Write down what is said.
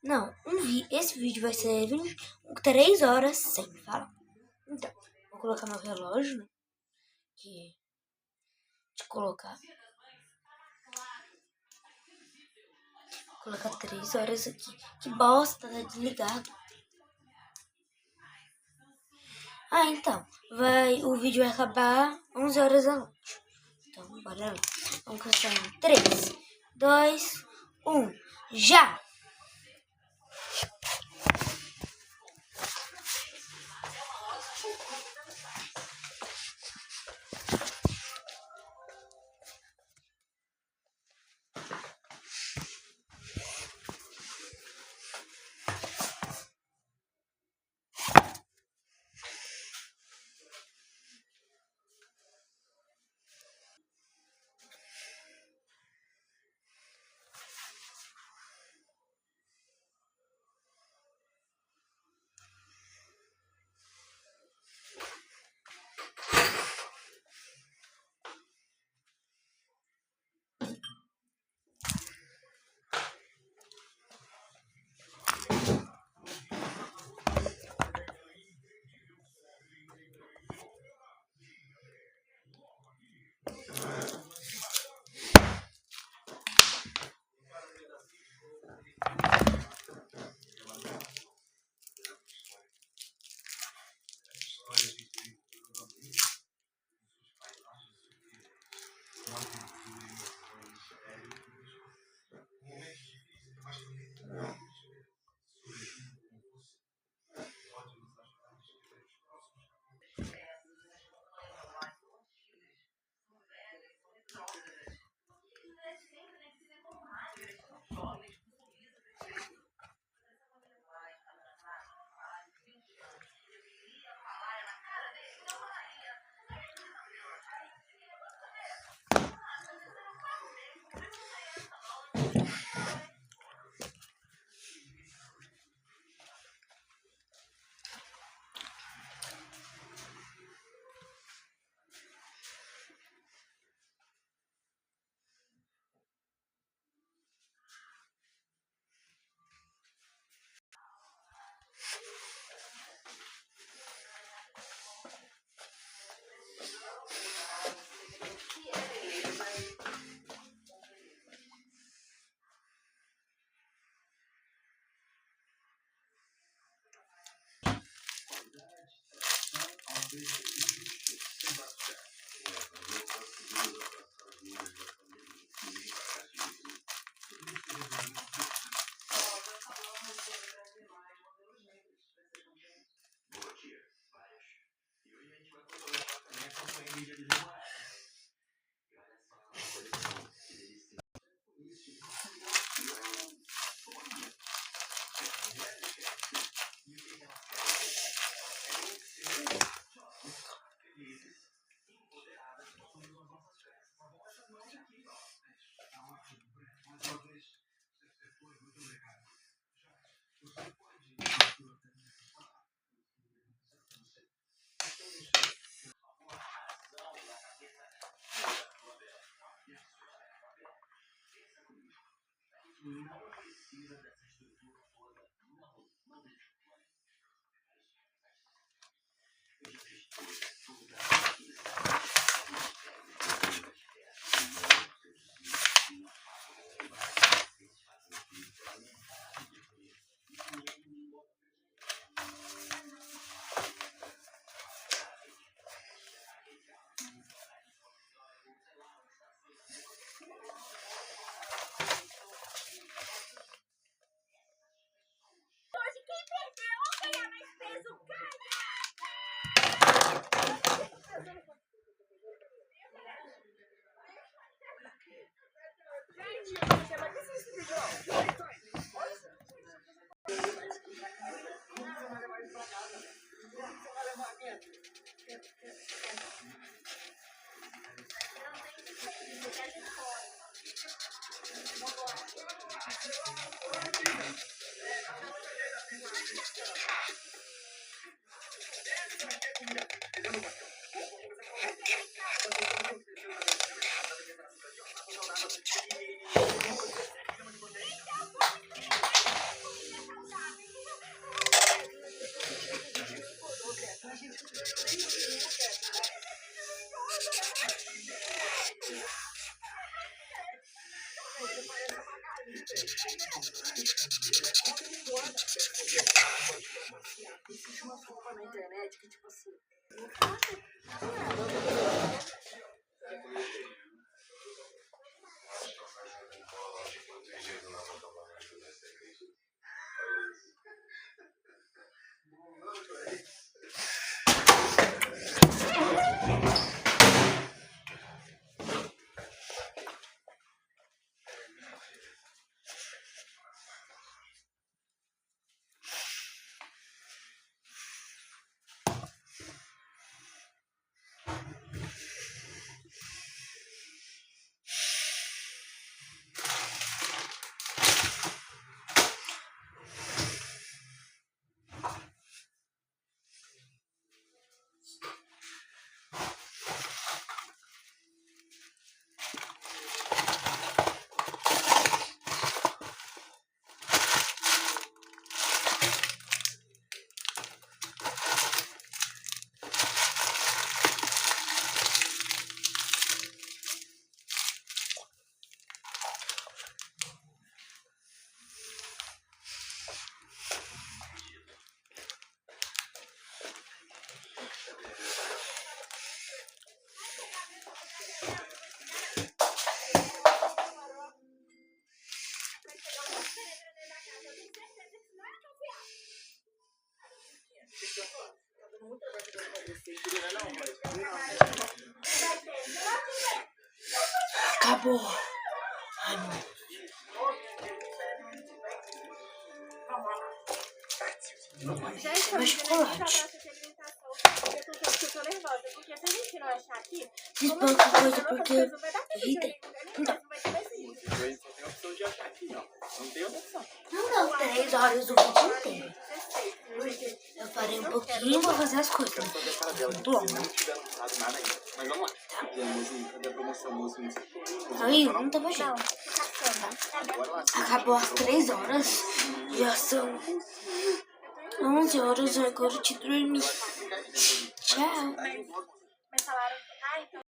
Não, esse vídeo vai ser 3 horas sem falar. Então, vou colocar meu relógio, né? Colocar 3 horas aqui. Que bosta, tá desligado. Então, o vídeo vai acabar 11 horas da noite. Então, bora lá. Vamos começar em 3, 2, 1, já! Acabou. Ai, meu Deus. Gente, Meu chocolate. Eu tô nervosa, porque se a gente não achar aqui... Fiz pouca coisa porque irritei. Então. Não dá 3 horas o vídeo inteiro. Eu parei um pouquinho pra fazer as coisas. Muito longo. Mas vamos lá. Aí, não tava jeito. Acabou às 3 horas. Já são 11 horas. Agora eu te dormir. Tchau.